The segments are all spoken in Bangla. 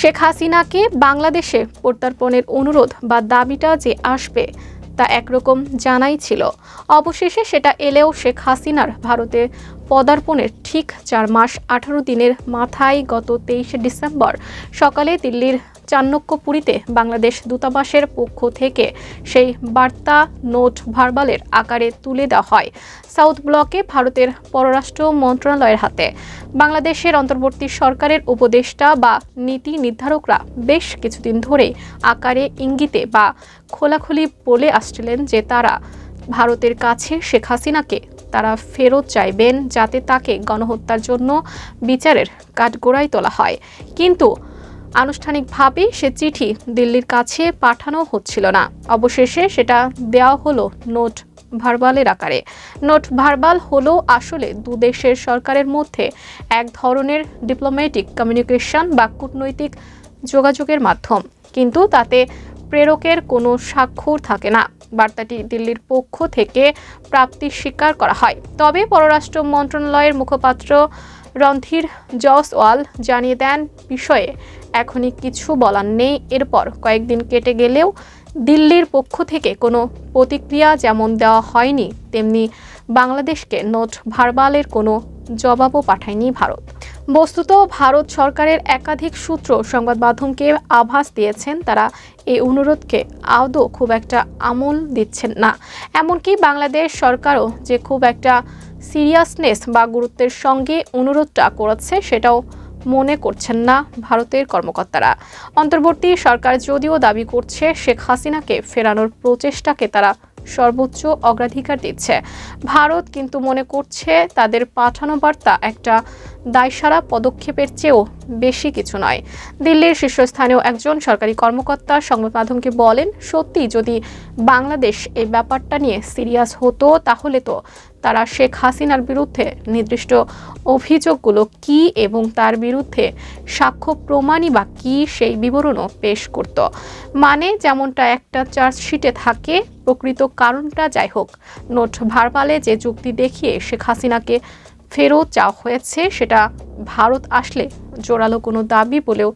শেখ হাসিনাকে বাংলাদেশে প্রত্যর্পণের অনুরোধ বা দাবিটা যে আসবে তা একরকম জানাই ছিল। অবশেষে সেটা এলেও শেখ হাসিনার ভারতে পদার্পণের ঠিক 4 মাস 18 দিনের মাথায় গত 23 ডিসেম্বর সকালে দিল্লির চাণক্যপুরীতে বাংলাদেশ দূতাবাসের পক্ষ থেকে সেই বার্তা নোট ভার্বালের আকারে তুলে দেওয়া হয় সাউথ ব্লকে ভারতের পররাষ্ট্র মন্ত্রণালয়ের হাতে। বাংলাদেশের অন্তর্বর্তী সরকারের উপদেষ্টা বা নীতি নির্ধারকরা বেশ কিছুদিন ধরে আকারে ইঙ্গিতে বা খোলাখুলি বলে আসছিলেন যে তারা ভারতের কাছে শেখ হাসিনাকে তারা ফেরত চাইবেন, যাতে তাকে গণহত্যার জন্য বিচারের কাঠগড়ায় তোলা হয়। কিন্তু আনুষ্ঠানিকভাবে সে চিঠি দিল্লির কাছে পাঠানো হচ্ছিল না। অবশেষে সেটা দেওয়া হলো নোট ভার্বালের আকারে। নোট ভার্বাল হলো আসলে দুদেশের সরকারের মধ্যে এক ধরনের ডিপ্লোম্যাটিক কমিউনিকেশন বা কূটনৈতিক যোগাযোগের মাধ্যম, কিন্তু তাতে প্রেরকের কোনো স্বাক্ষর থাকে না। বার্তাটি দিল্লির পক্ষ থেকে প্রাপ্তি স্বীকার করা হয়। তবে পররাষ্ট্র মন্ত্রণালয়ের মুখপাত্র রণধীর জয়সওয়াল জানিয়ে দেন, বিষয়ে এখনই কিছু বলার নেই। এরপর কয়েকদিন কেটে গেলেও দিল্লির পক্ষ থেকে কোনো প্রতিক্রিয়া যেমন দেওয়া হয়নি, তেমনি বাংলাদেশকে নোট ভার্বালের কোনো জবাবও পাঠায়নি ভারত। বস্তুত ভারত সরকারের একাধিক সূত্র সংবাদ মাধ্যমকে আভাস দিয়েছেন তারা এই অনুরোধকে আদৌ খুব একটা আমল দিচ্ছেন না। এমনকি বাংলাদেশ সরকারও যে খুব একটা সিরিয়াসনেস বা গুরুত্বের সঙ্গে অনুরোধটা করেছে সেটাও মনে করছেন না ভারতের কর্মকর্তারা। অন্তর্বর্তী সরকার যদিও দাবি করছে শেখ হাসিনাকে ফেরানোর প্রচেষ্টাকে তারা সর্বোচ্চ অগ্রাধিকার দিচ্ছে, ভারত কিন্তু মনে করছে তাদের পাঠানো বার্তা একটা দায়সারা পদক্ষেপের চেয়েও বেশি কিছু নয়। দিল্লির শীর্ষস্থানীয় একজন সরকারি কর্মকর্তা সংবাদ মাধ্যমকে বলেন, সত্যি যদি বাংলাদেশ এই ব্যাপারটা নিয়ে সিরিয়াস হতো তাহলে তো তারা শেখ হাসিনার বিরুদ্ধে নির্দিষ্ট অভিযোগগুলো কি এবং তার বিরুদ্ধে সাক্ষ্য প্রমাণই বা কি সেই বিবরণও পেশ করত। মানে যেমনটা একটা চার্জশিটে থাকে, প্রকৃত কারণটা যাই হোক, নোট ভার্বালে যে যুক্তি দেখিয়ে শেখ হাসিনাকে ফেরত চাওয়া হয়েছে সেটা ভারত আসলে জোরালো কোনো দাবি বলেও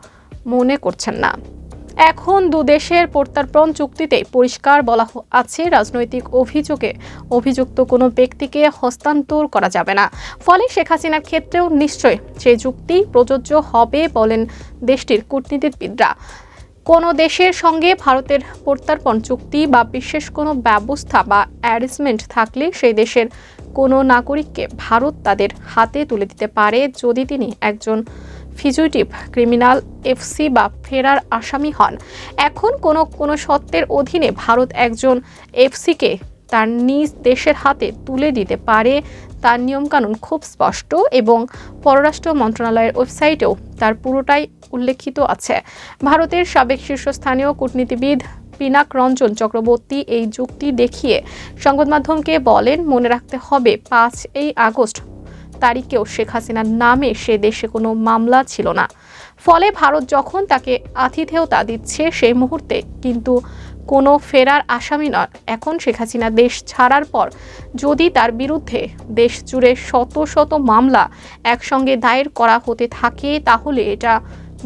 মনে করছেন না। এখন দুদেশের প্রত্যর্পণ চুক্তিতে পরিষ্কার বলা আছে, রাজনৈতিক অভিযোগে অভিযুক্ত কোনো ব্যক্তিকে হস্তান্তর করা যাবে না। ফলে শেখ হাসিনার ক্ষেত্রেও নিশ্চয় সেই চুক্তি প্রযোজ্য হবে বলেন দেশটির কূটনীতিবিদরা। কোনো দেশের সঙ্গে ভারতের প্রত্যর্পণ চুক্তি বা বিশেষ কোনো ব্যবস্থা বা অ্যারেঞ্জমেন্ট থাকলে সেই দেশের কোনো নাগরিককে ভারত তাদের হাতে তুলে দিতে পারে যদি তিনি একজন ফিজিটিভ ক্রিমিনাল, এফসি বা ফেরার আসামি হন। এখন কোনো শর্তের অধীনে ভারত একজন এফসিকে তার নিজ দেশের হাতে তুলে দিতে পারে, তার নিয়মকানুন খুব স্পষ্ট এবং পররাষ্ট্র মন্ত্রণালয়ের ওয়েবসাইটেও তার পুরোটাই উল্লেখিত আছে। ভারতের সাবেক শীর্ষস্থানীয় কূটনীতিবিদ পিনাক রঞ্জন চক্রবর্তী এই যুক্তি দেখিয়ে সংবাদ মাধ্যমকে বলেন, মনে রাখতে হবে 5 আগস্ট তারিখেও শেখ হাসিনার নামে সে দেশে কোনো মামলা ছিল না। ফলে ভারত যখন তাকে আতিথেয়তা দিচ্ছে সেই মুহূর্তে কিন্তু কোনো ফেরার আসামি নন। এখন শেখ হাসিনা দেশ ছাড়ার পর যদি তার বিরুদ্ধে দেশ জুড়ে শত শত মামলা একসঙ্গে দায়ের করা হতে থাকে তাহলে এটা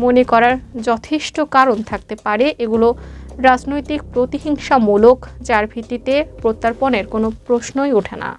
মনে করার যথেষ্ট কারণ থাকতে পারে এগুলো রাজনৈতিক প্রতিহিংসামূলক, যার ভিত্তিতে প্রত্যর্পণের কোনো প্রশ্নই ওঠে না।